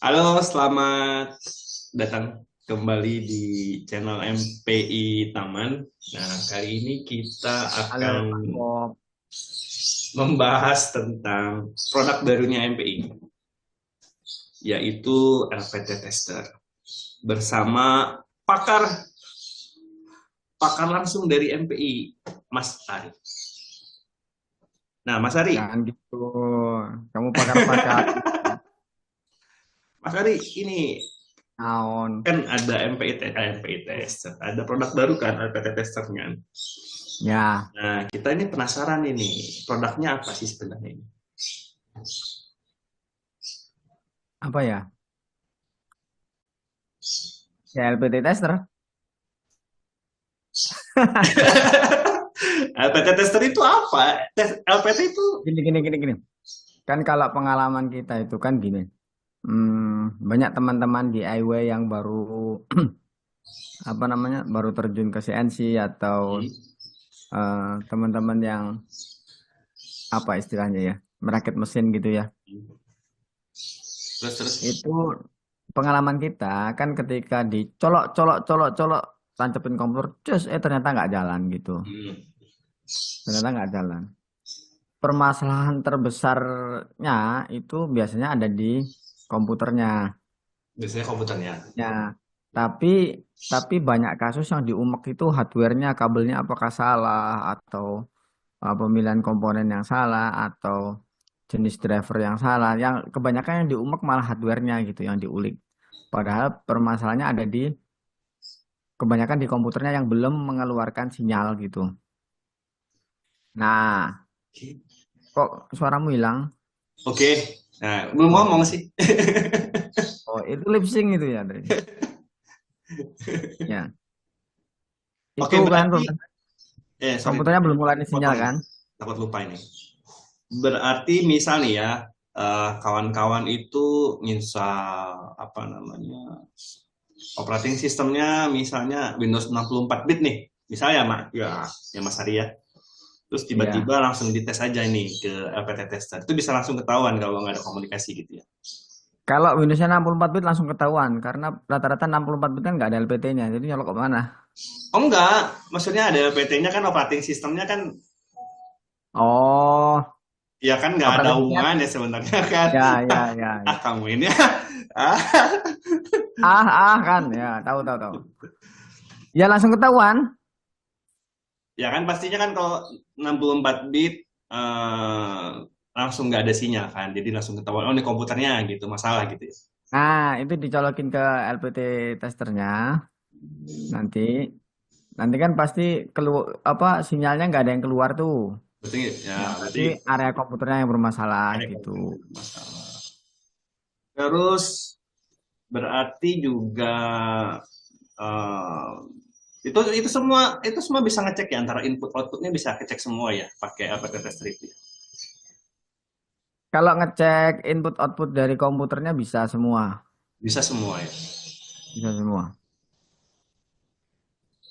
Halo, selamat datang kembali di channel MPI Taman. Nah, kali ini kita Halo akan Pak Bob. membahas tentang produk barunya MPI, yaitu LPT Tester. Bersama pakar pakar langsung dari MPI, Mas Ari. Nah, Mas Ari, Jangan gitu. Kamu pakar-pakar Mas Ari, ini naon. kan ada MPI Tester, ada produk baru kan, LPT Testernya. Ya, Nah, kita ini penasaran ini, produknya apa sih sebenarnya ini? apa ya? Ya LPT tester. LPT tester itu apa? LPT itu Gini. Kan kalau pengalaman kita itu kan gini. Banyak teman-teman DIY yang baru apa namanya? Baru terjun ke CNC atau teman-teman yang apa istilahnya ya? Merakit mesin gitu ya. terus Itu pengalaman kita kan ketika dicolok, tancepin komputer, cus, ternyata nggak jalan gitu. hmm, Ternyata nggak jalan. Permasalahan terbesarnya itu biasanya ada di komputernya. biasanya komputernya. Ya, tapi tapi banyak kasus yang diumek itu hardware-nya, kabelnya apakah salah atau pemilihan komponen yang salah atau jenis driver yang salah. Yang kebanyakan yang diumek malah hardware-nya gitu yang diulik. Padahal permasalahannya ada di kebanyakan di komputernya yang belum mengeluarkan sinyal gitu. Nah, kok suaramu hilang? Oke, nah belum ngomong Oh, sih. oh itu lip sync itu ya, Dre. Ya, itu Oke, kan berarti sorry, komputernya belum ngeluarin sinyal potong nih, kan? takut lupa ini. Berarti misal nih ya, kawan-kawan itu install apa namanya operating sistemnya misalnya Windows 64 bit nih, misalnya mak ya Mas Ari ya. Terus Iya. tiba-tiba langsung dites aja nih ke LPT tester. Itu bisa langsung ketahuan kalau nggak ada komunikasi gitu ya. Kalau Windowsnya 64 bit langsung ketahuan karena rata-rata 64 bit kan nggak ada LPT-nya. Jadi nyolok ke mana? Oh enggak, maksudnya ada LPT-nya kan operating sistemnya kan Oh, ya kan nggak ada operating system. hubungannya sebenarnya kan. Ya. Kamu ini ah, Kan ya, tahu. Ya langsung ketahuan. ya kan pastinya kan kalau 64 bit eh, langsung nggak ada sinyal kan. Jadi langsung ketahuan oh ini komputernya gitu, masalah gitu ya. Nah, itu dicolokin ke LPT testernya. Nanti nanti kan pasti keluar apa sinyalnya nggak ada yang keluar tuh. Berarti ya Ya berarti berarti area komputernya yang bermasalah ada gitu. komputernya masalah. Terus berarti juga eh, itu semua bisa ngecek ya antara input outputnya bisa ngecek semua ya pakai LPT tester itu ya. Kalau ngecek input output dari komputernya bisa semua, Bisa semua ya. bisa semua.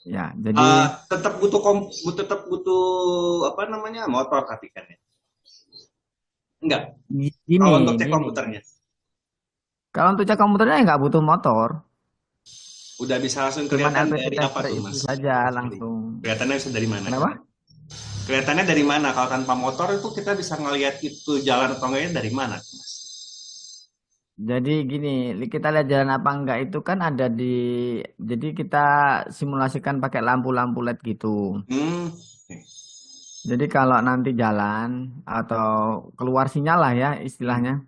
Ya, jadi Tetap butuh tetap butuh apa namanya motor tapi kan ya. Enggak. gini, Kalau untuk cek gini. komputernya Kalau untuk cek komputernya nggak butuh motor, udah bisa langsung cuman kelihatan LPT dari apa tester tuh itu Mas? saja Mas Ari? langsung. Kelihatannya bisa dari mana? Kenapa? Kelihatannya dari mana? Kalau tanpa motor itu kita bisa ngelihat itu jalan atau enggaknya dari mana, Mas? Jadi gini, kita lihat jalan apa enggak itu kan ada di, jadi kita simulasikan pakai lampu-lampu LED gitu. Hmm. Jadi kalau nanti jalan atau keluar sinyal lah ya istilahnya.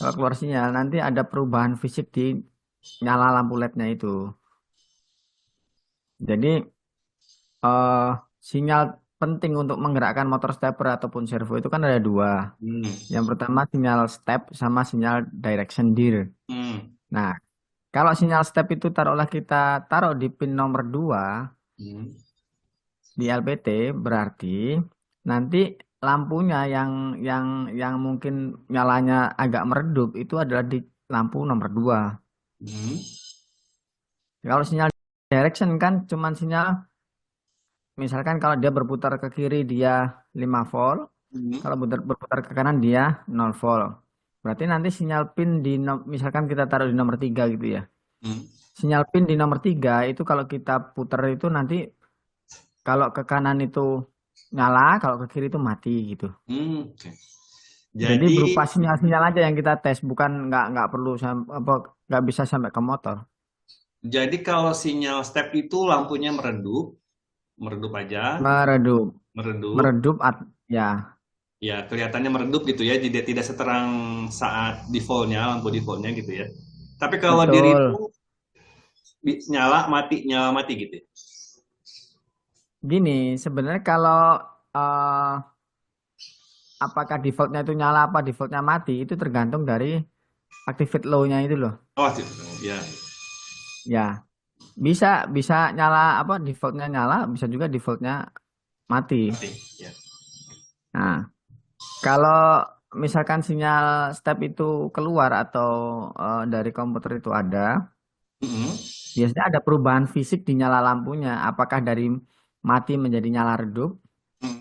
Kalau keluar sinyal nanti ada perubahan fisik di nyala lampu LED-nya itu. Jadi eh, sinyal penting untuk menggerakkan motor stepper ataupun servo itu kan ada dua. Hmm. Yang pertama sinyal step sama sinyal direction dir. Hmm. Nah, kalau sinyal step itu taruhlah kita taruh di pin nomor 2 Hmm. di LPT berarti nanti lampunya yang yang mungkin nyalanya agak meredup itu adalah di lampu nomor 2. Hmm. Kalau sinyal direction kan cuman sinyal misalkan kalau dia berputar ke kiri dia 5 volt, Hmm. kalau berputar ke kanan dia 0 volt. Berarti nanti sinyal pin misalkan kita taruh di nomor 3 gitu ya. Hmm. Sinyal pin di nomor 3 itu kalau kita puter itu nanti kalau ke kanan itu nyala, kalau ke kiri itu mati gitu. Oke. Jadi Jadi berupa sinyal-sinyal aja yang kita tes, bukan nggak perlu apa nggak bisa sampai ke motor. jadi kalau sinyal step itu lampunya meredup, meredup aja, Meredup, meredup. meredup ya Ya, kelihatannya meredup gitu ya, tidak seterang saat defaultnya, lampu defaultnya gitu ya. Tapi kalau di betul. review nyala mati gitu ya. Gini, sebenarnya kalau eh, apakah defaultnya itu nyala apa defaultnya mati itu tergantung dari activate low-nya itu loh. Oh, gitu. Ya, Ya, bisa bisa nyala apa defaultnya nyala, bisa juga defaultnya mati. mati. Ya. Nah, kalau misalkan sinyal step itu keluar atau dari komputer itu ada, Mm-mm. biasanya ada perubahan fisik di nyala lampunya. Apakah dari mati menjadi nyala redup, Mm.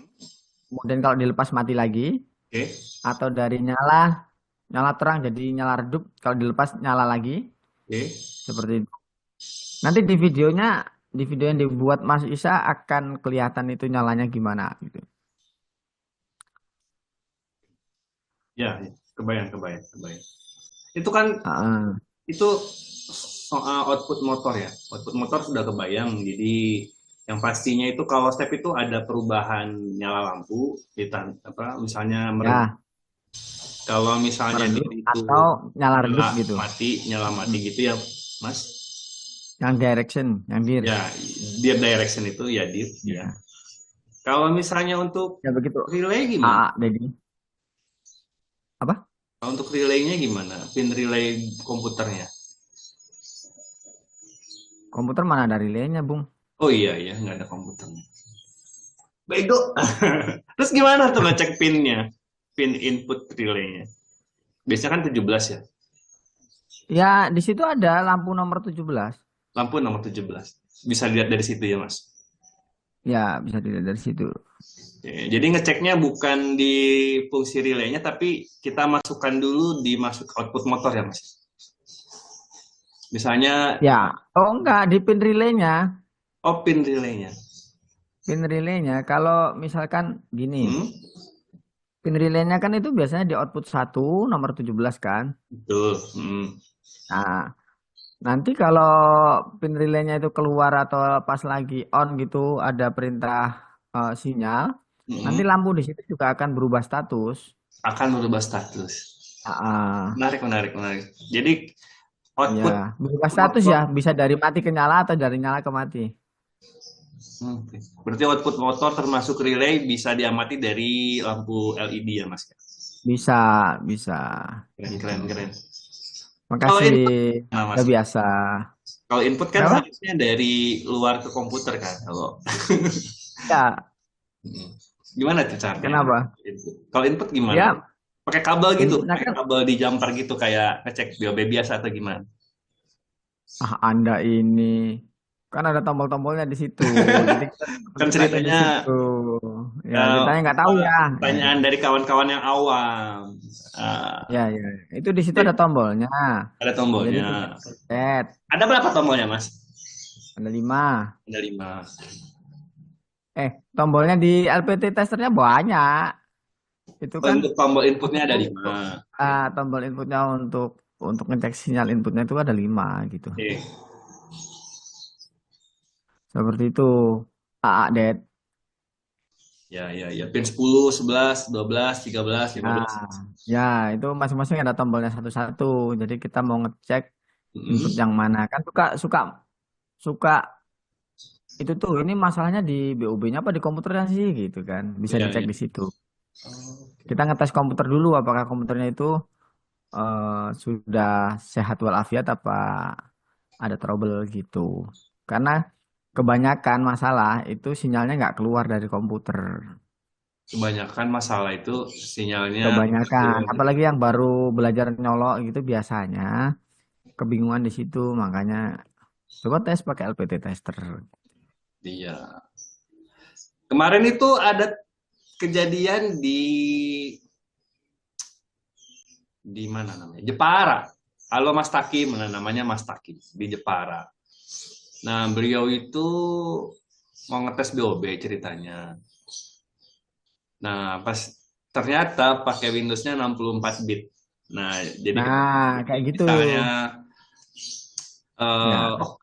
kemudian kalau dilepas mati lagi, Oke. atau dari nyala nyala terang jadi nyala redup, kalau dilepas nyala lagi, Oke. seperti itu. Nanti di video yang dibuat Mas Isa akan kelihatan itu nyalanya gimana gitu. Ya, ya. Kebayang, kebayang, kebayang. Itu kan Heeh. itu soal output motor ya. Output motor sudah kebayang. Jadi yang pastinya itu kalau step itu ada perubahan nyala lampu, kita apa misalnya meredup. Ya, Kalau misalnya meredup dia itu atau nyala redup gitu. nyala mati Hmm. gitu ya, Mas. Yang direction, yang dir. Ya, dir direction itu ya dir, ya. Ya, Kalau misalnya untuk ya begitu. relay gimana? AA, jadi apa? Kalau untuk relaynya gimana? Pin relay komputernya. Komputer mana ada relaynya, Bung? Oh iya ya, nggak ada komputernya. Bego. Terus gimana tuh ngecek pinnya? Pin input relaynya. Biasanya kan 17 ya. Ya, di situ ada lampu nomor 17. Lampu nomor 17. Bisa dilihat dari situ ya, Mas. Ya, bisa dilihat dari situ. Oke, jadi ngeceknya bukan di fungsi relaynya, tapi kita masukkan dulu di masuk output motor ya, Mas. Misalnya, Ya, oh enggak, di pin relaynya. oh pin relaynya. Pin relaynya, kalau misalkan gini, Hmm, pin relaynya kan itu biasanya di output 1 nomor 17 kan. betul. Hmm, Nah, nanti kalau pin relaynya itu keluar atau pas lagi on gitu ada perintah sinyal, nanti hmm. lampu di situ juga akan berubah status. Akan berubah status. Ah, Menarik, menarik, menarik. Jadi ya, output berubah status ya, motor, bisa dari mati ke nyala atau dari nyala ke mati. oke. Berarti output motor termasuk relay bisa diamati dari lampu LED ya, Mas. Bisa, bisa Keren, gitu. keren, keren. Kalau Makasih, input, nah udah Mas. biasa. Kalau input kan Kenapa? harusnya dari luar ke komputer kan. Kalau Ya, hmm. Gimana tuh caranya? kenapa? Kalau input gimana? Ya, Pakai kabel gitu, inputnya pakai kan, kabel di jumper gitu kayak ngecek BOB biasa atau gimana? Anda ini kan ada tombol-tombolnya di situ. Jadi kita Kan tekannya di ceritanya situ. Ya, kita nggak tahu apa, ya. Ya, pertanyaan dari kawan-kawan yang awam. ya, ya. Itu di situ ada Jadi, tombolnya. ada Jadi tombolnya. tinggal pencet. Ada berapa tombolnya, Mas? Ada 5. Ada 5. Tombolnya di LPT testernya banyak. Itu kan Untuk tombol inputnya ada untuk 5. tombol inputnya untuk ngecek sinyal inputnya itu ada 5 gitu. Oke. Seperti itu. Det. Ya, ya, ya. Pin 10, 11, 12, 13, Nah, 15. ya itu masing-masing ada tombolnya satu-satu. Jadi kita mau ngecek Mm-mm. input yang mana. Kan suka suka suka itu tuh ini masalahnya di BOB-nya apa di komputernya sih gitu kan. Bisa Iya, dicek iya. di situ. Oke. Kita ngetes komputer dulu apakah komputernya itu sudah sehat walafiat apa ada trouble gitu. Karena kebanyakan masalah itu sinyalnya nggak keluar dari komputer. Kebanyakan masalah itu sinyalnya nggak Kebanyakan, keluar. apalagi yang baru belajar nyolok gitu biasanya kebingungan di situ. Makanya coba tes pakai LPT tester. Iya. Kemarin itu ada kejadian di di mana namanya? Jepara. Halo Mas Taki, mana namanya Mas Taki di Jepara. Nah, beliau itu mau ngetes BOB ceritanya. Nah, pas ternyata pakai Windows-nya 64 bit. Nah, jadi Nah, kayak gitu. misalnya Ya, oh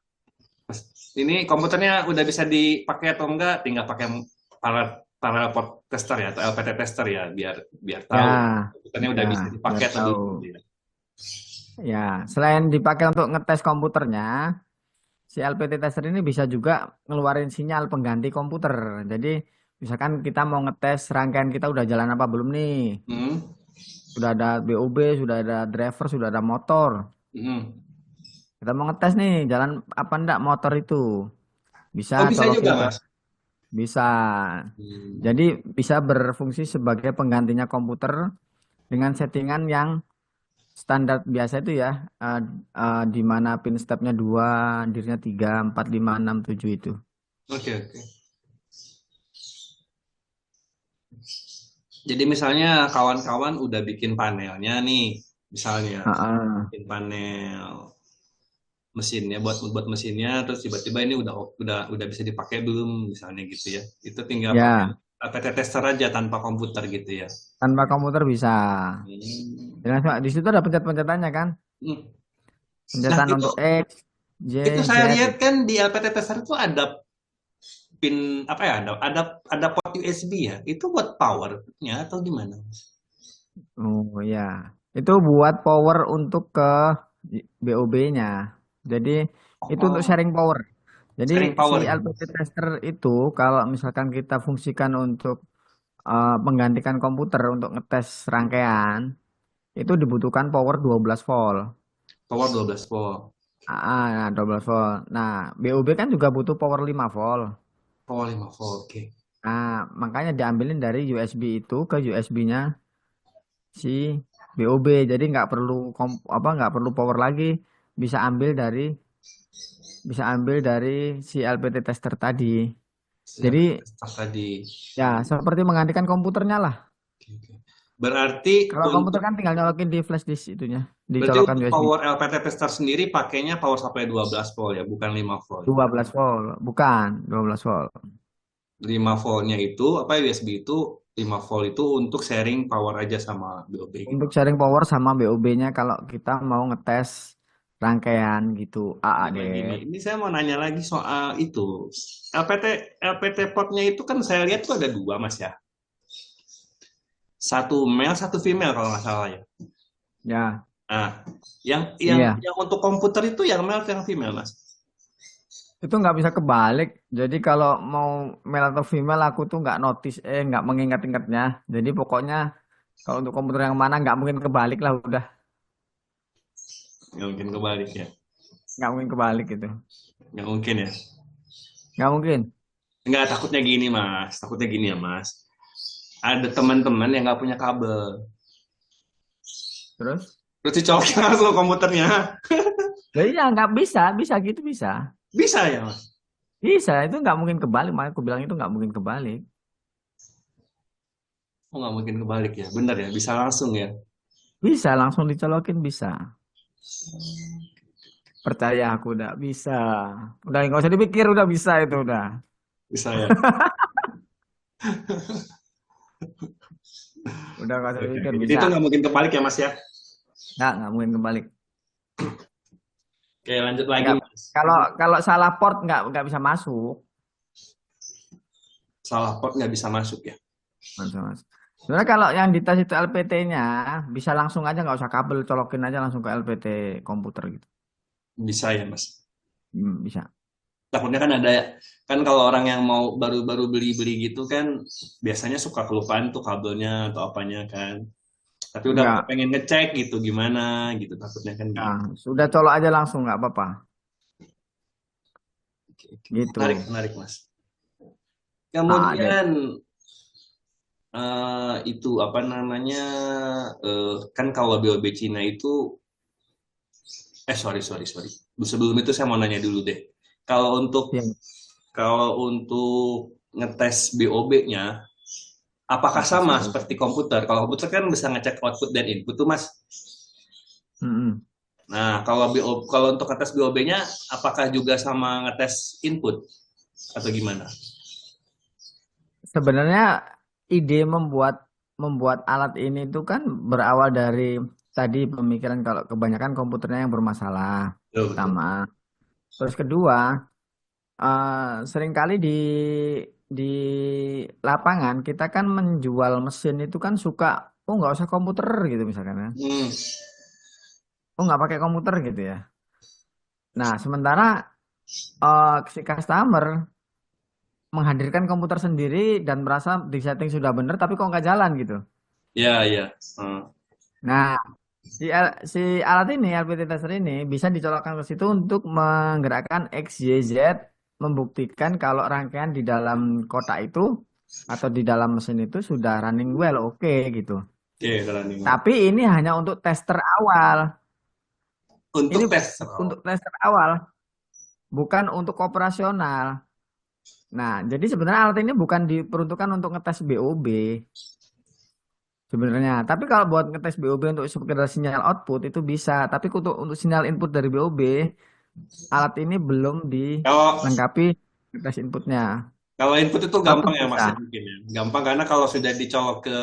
ini komputernya udah bisa dipakai atau enggak, tinggal pakai para port tester ya atau LPT tester ya biar biar ya, tahu komputernya ya, udah bisa biar dipakai atau tahu. belum gitu ya. Ya, selain dipakai untuk ngetes komputernya, si LPT tester ini bisa juga ngeluarin sinyal pengganti komputer. Jadi, misalkan kita mau ngetes rangkaian kita udah jalan apa belum nih. Hmm. Sudah ada BOB, sudah ada driver, sudah ada motor. Hmm. Kita mau ngetes nih, jalan apa enggak motor itu. Bisa Oh bisa juga colokin ke, Mas. bisa. Hmm. Jadi, bisa berfungsi sebagai penggantinya komputer dengan settingan yang standar biasa itu ya, eh, di mana pin stepnya 2, dirnya 3, 4, 5, 6, 7 itu. Oke oke. Jadi misalnya kawan-kawan udah bikin panelnya nih, misalnya Heeh. bikin panel mesinnya buat mesinnya, terus tiba-tiba ini udah bisa dipakai belum, misalnya gitu ya. Itu tinggal pakai Ya, PT tester aja tanpa komputer gitu ya. tanpa komputer bisa. Hmm. Dan di situ ada pencet-pencetannya kan, Hmm. Nah pencetan itu untuk X, Y, itu Z. saya lihat kan di LPT tester itu ada pin apa ya, ada port USB ya. Itu buat powernya atau gimana? Oh ya, itu buat power untuk ke BOB-nya. Jadi itu untuk Oh, sharing power. Jadi sharing si power ya. LPT tester itu kalau misalkan kita fungsikan untuk menggantikan komputer untuk ngetes rangkaian, itu dibutuhkan power 12 volt. Power 12 volt. Nah, 12 volt. Nah, BOB kan juga butuh power 5 volt. Power 5 volt. Oke. Nah, makanya diambilin dari USB itu ke USB-nya si BOB. Jadi nggak perlu nggak perlu power lagi. Bisa ambil dari bisa ambil dari si LPT tester tadi. Siap, Jadi start tadi. ya seperti menggantikan komputernya lah. Oke, oke. Berarti Kalau komputer untuk kan tinggal nyolokin di flash disk itunya, berarti dicolokan untuk USB. power LPT tester sendiri pakainya power supply 12 volt ya, bukan 5 volt. 12 volt, bukan 12 volt. 5 voltnya itu apa USB itu 5 volt itu untuk sharing power aja sama BOB gitu. Untuk sharing power sama BOB-nya kalau kita mau ngetes rangkaian gitu. AAD. Nah, gini, ini saya mau nanya lagi soal itu. LPT portnya itu kan saya lihat tuh ada dua Mas ya. Satu male, satu female kalau nggak salah ya. Ya, Nah, iya. yang untuk komputer itu yang male atau yang female, Mas? Itu nggak bisa kebalik. Jadi kalau mau male atau female aku tuh nggak notice, nggak mengingat-ingatnya. Jadi pokoknya kalau untuk komputer yang mana nggak mungkin kebalik lah udah. Nggak mungkin kebalik ya. Nggak mungkin kebalik gitu. Nggak mungkin ya. Nggak mungkin. Nggak, takutnya gini, Mas. Takutnya gini ya, Mas. Ada teman-teman yang nggak punya kabel. Terus? Terus dicolokin langsung komputernya. Jadi ya nggak bisa, bisa gitu bisa. Bisa ya, Mas? Bisa, itu nggak mungkin kebalik. Makanya aku bilang itu nggak mungkin kebalik. Oh, nggak mungkin kebalik ya. Bener ya, bisa langsung ya. Bisa, langsung dicolokin bisa. Percaya aku udah bisa. Udah nggak usah dipikir, udah bisa itu udah. Bisa ya. Udah nggak usah Oke, dipikir oke. Jadi bisa. itu nggak mungkin kebalik ya, Mas ya. Nggak mungkin kebalik. Oke, lanjut lagi, Nggak. Mas. Kalau kalau salah port nggak bisa masuk. Salah port nggak bisa masuk ya. Nggak bisa masuk. Sebenarnya kalau yang dites itu LPT-nya bisa langsung aja nggak usah kabel colokin aja langsung ke LPT komputer gitu. Bisa ya, Mas. Bisa. Takutnya kan ada kan kalau orang yang mau baru-baru beli-beli gitu kan biasanya suka kelupaan tuh kabelnya atau apanya kan. Tapi udah Nggak. pengen ngecek gitu gimana gitu takutnya kan Nah, gitu. sudah colok aja langsung nggak apa-apa. Oke, oke. Gitu. Menarik, menarik Mas. Deh. Kemudian itu apa namanya kan kalau BOB Cina itu sorry sorry sorry. Sebelum itu saya mau nanya dulu deh. Kalau untuk Ya. kalau untuk ngetes BOB-nya apakah Ngetes sama BO. seperti komputer? Kalau komputer kan bisa ngecek output dan input tuh Mas. Mm-mm. Nah, kalau untuk ngetes BOB-nya, apakah juga sama ngetes input atau gimana? Sebenarnya ide membuat membuat alat ini itu kan berawal dari tadi pemikiran kalau kebanyakan komputernya yang bermasalah, Betul, betul. pertama. Terus kedua, seringkali di lapangan kita kan menjual mesin itu kan suka, oh nggak usah komputer gitu misalkan ya, Hmm, oh nggak pakai komputer gitu ya. Nah sementara si customer menghadirkan komputer sendiri dan merasa di setting sudah benar tapi kok nggak jalan gitu. ya, ya. Hmm. Nah si alat ini LPT tester ini bisa dicolokkan ke situ untuk menggerakkan X, Y, Z, membuktikan kalau rangkaian di dalam kotak itu atau di dalam mesin itu sudah running well, oke gitu. Oke, running well. Tapi ini hanya untuk tester awal. Ini Untuk tes. untuk tester awal, bukan untuk operasional. Nah, jadi sebenarnya alat ini bukan diperuntukkan untuk ngetes BOB sebenarnya. Tapi kalau buat ngetes BOB untuk sekedar sinyal output itu bisa. Tapi untuk sinyal input dari BOB, alat ini belum Kalau dilengkapi ngetes inputnya. Kalau input itu Output gampang ya Mas ya bisa. mungkin ya. Gampang karena kalau sudah dicolok ke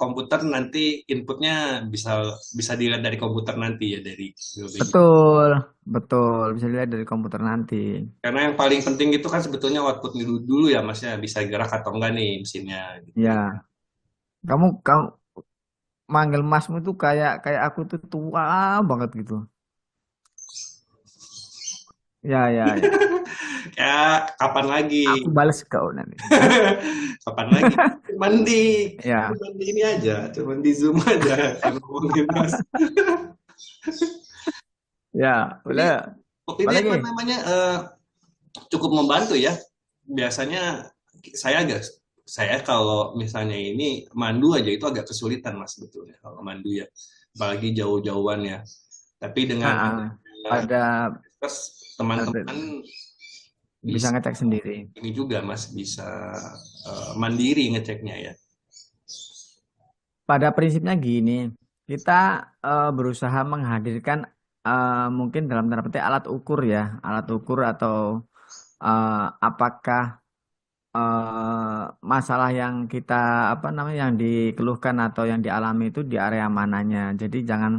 komputer nanti inputnya bisa bisa dilihat dari komputer nanti ya dari UB-nya. Betul, betul. Bisa dilihat dari komputer nanti. Karena yang paling penting itu kan sebetulnya outputnya dulu, dulu ya Mas ya bisa gerak atau enggak nih mesinnya gitu. Ya, kamu manggil masmu tuh kayak kayak aku tuh tua banget gitu. Ya, ya, ya. Ya kapan lagi? Aku balas kau nanti. Kapan lagi? Mandi, Ya, mandi ini aja, cuman di Zoom aja kan ngomongin Mas. ya. Ini Udah. ini Apa lagi? apa namanya cukup membantu ya. Biasanya saya agak saya kalau misalnya ini mandu aja itu agak kesulitan mas betulnya kalau mandu ya apalagi jauh-jauhan ya tapi Ah, dengan ah. adanya Pada terus teman-teman bisa bisa ngecek sendiri. ini juga mas bisa mandiri ngeceknya ya. Pada prinsipnya gini, kita berusaha menghadirkan mungkin dalam tanda petik alat ukur ya, alat ukur atau eh, apakah masalah yang kita apa namanya yang dikeluhkan atau yang dialami itu di area mananya. Jadi jangan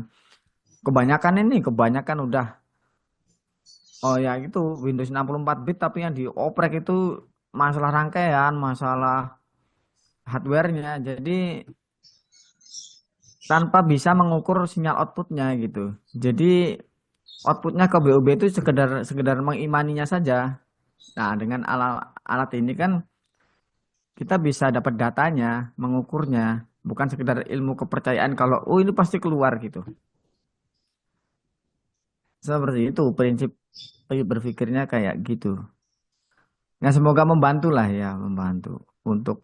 kebanyakan udah oh ya itu Windows 64 bit tapi yang dioprek itu masalah rangkaian, masalah hardware-nya. Jadi tanpa bisa mengukur sinyal outputnya gitu. Jadi outputnya ke BOB itu sekedar sekedar mengimaninya saja. Nah, dengan alat alat ini kan kita bisa dapat datanya, mengukurnya, bukan sekedar ilmu kepercayaan kalau oh ini pasti keluar gitu. Seperti itu prinsip berpikirnya kayak gitu. Nah, semoga membantu lah ya, membantu untuk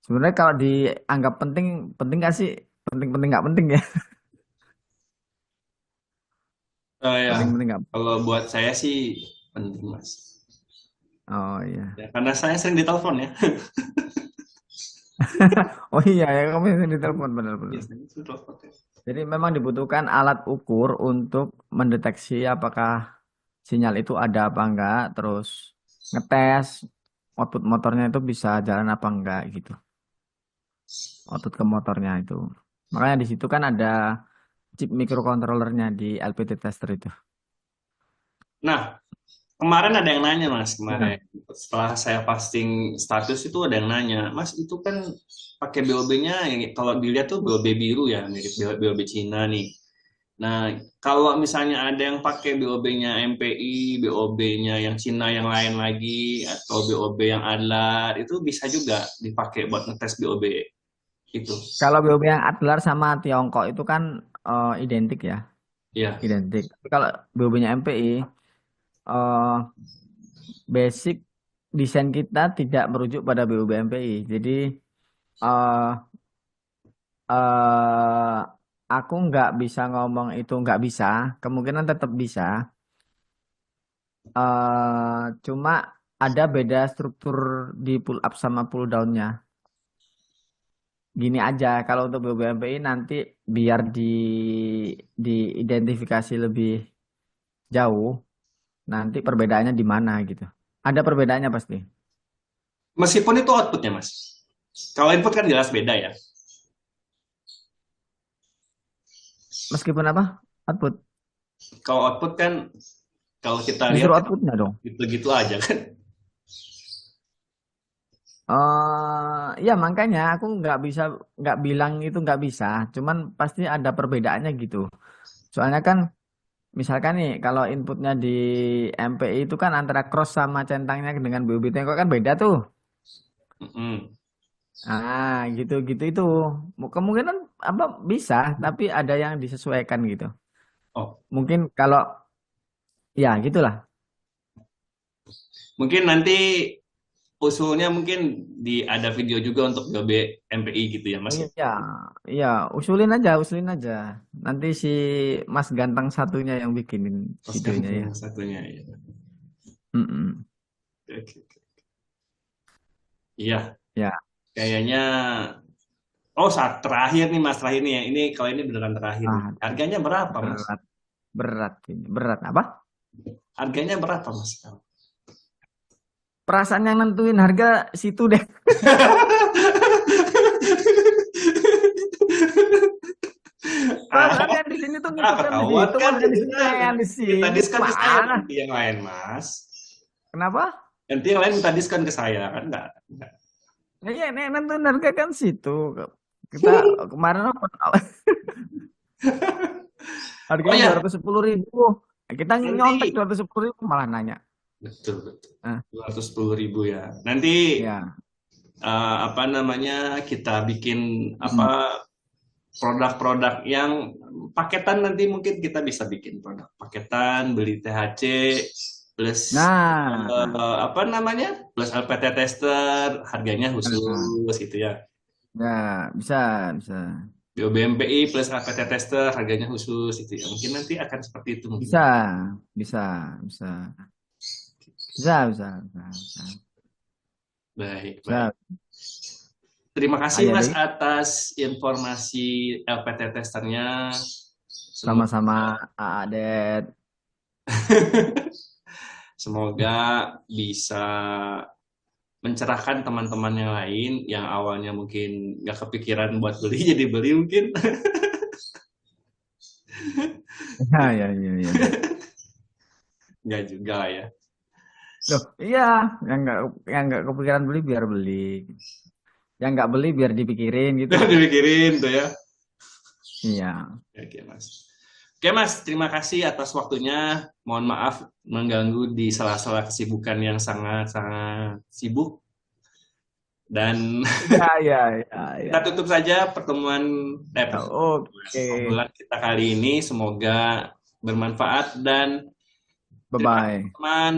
sebenarnya kalau dianggap penting, penting gak sih? Penting-penting nggak penting ya? Ya Penting-penting nggak? kalau buat saya sih penting mas Oh iya. ya karena saya sering ditelepon ya. Oh iya ya, kamu yang ditelepon benar-benar. Biasanya itu telepon ya. Jadi memang dibutuhkan alat ukur untuk mendeteksi apakah sinyal itu ada apa enggak, terus ngetes output motornya itu bisa jalan apa enggak gitu. Output ke motornya itu. Makanya di situ kan ada chip microcontrollernya di LPT tester itu. Nah kemarin ada yang nanya mas Ya. kemarin setelah saya posting status itu ada yang nanya mas itu kan pakai BOB-nya yang kalau dilihat tuh BOB biru ya mirip BOB Cina nih. Nah kalau misalnya ada yang pakai BOB-nya MPI, BOB-nya yang Cina yang lain lagi atau BOB yang Adlar itu bisa juga dipakai buat ngetes BOB itu. Kalau BOB yang Adlar sama Tiongkok itu kan identik ya, Ya, identik. Tapi kalau BOB-nya MPI, eh, basic desain kita tidak merujuk pada BOB MPI. Jadi eh eh aku nggak bisa ngomong itu nggak bisa, kemungkinan tetap bisa. Cuma ada beda struktur di pull up sama pull downnya. gini aja, kalau untuk BBMPI nanti biar diidentifikasi lebih jauh, nanti perbedaannya di mana gitu. Ada perbedaannya pasti. Meskipun itu outputnya, Mas. Kalau input kan jelas beda ya. Meskipun apa? Output. Kalau output kan, kalau kita lihat Justru kan outputnya dong. gitu-gitu aja kan. Ya makanya aku nggak bilang itu nggak bisa, cuman pasti ada perbedaannya gitu. Soalnya kan misalkan nih kalau inputnya di MPI itu kan antara cross sama centangnya dengan BUB Tengkok kan beda tuh. Mm-mm. Gitu-gitu itu kemungkinan apa bisa, tapi ada yang disesuaikan gitu. Oh, Mungkin kalau ya gitulah. mungkin nanti usulnya mungkin ada video juga untuk BBMPI gitu ya, Mas. Iya, iya, usulin aja. Nanti si Mas Ganteng satunya yang bikinin Pas videonya ya. yang satunya ya. Mm-mm. Oke, oke. Iya, Ya, kayaknya. Oh, saat terakhir nih Mas, terakhir nih ya. Ini kalau ini beneran terakhir nih. ah, Harganya berapa, Mas? berat, berat ini, berat apa? Harganya berapa, Mas? Perasaan yang nentuin harga situ deh. Perasaan yang di sini tuh ngikutkan di Ketahuan situ, kan makanya di sini jadinya yang di minta sini diskon ke saya mana? nanti yang lain, Mas. Kenapa? Nanti yang lain minta diskon ke saya kan enggak. Iya, ini yang nentuin harga kan situ. Kita kemarin apa? Oh Harganya dua ya, ratus sepuluh ribu. Kita nyontek nanti 210.000 malah nanya. betul betul. Nah, 210.000 ya. Nanti ya. apa namanya kita bikin Mm. apa produk-produk yang paketan, nanti mungkin kita bisa bikin produk paketan, beli THC plus Nah, apa namanya plus LPT tester, harganya nah, khusus gitu ya. ya bisa, bisa, BOBMPI plus LPT tester, harganya khusus itu ya. Mungkin nanti akan seperti itu mungkin. bisa, bisa, bisa, bisa. Baik, baik. Bisa. Terima kasih Ayo Mas deh, atas informasi LPT testernya. Semoga sama-sama Adet. semoga bisa mencerahkan teman-teman yang lain yang awalnya mungkin nggak kepikiran buat beli jadi beli mungkin. Ya, ya, ya, ya. Nggak juga lah ya. Loh, iya, yang nggak kepikiran beli biar beli. Yang nggak beli biar dipikirin gitu Udah loh. dipikirin tuh ya. Iya. Oke Mas. Oke Mas, terima kasih atas waktunya. Mohon maaf mengganggu di sela-sela kesibukan yang sangat-sangat sibuk. Dan Ya, ya, ya, kita ya. tutup saja pertemuan Ya, oke. obrolan kita kali ini. Semoga bermanfaat dan terima kasih Bye-bye. teman.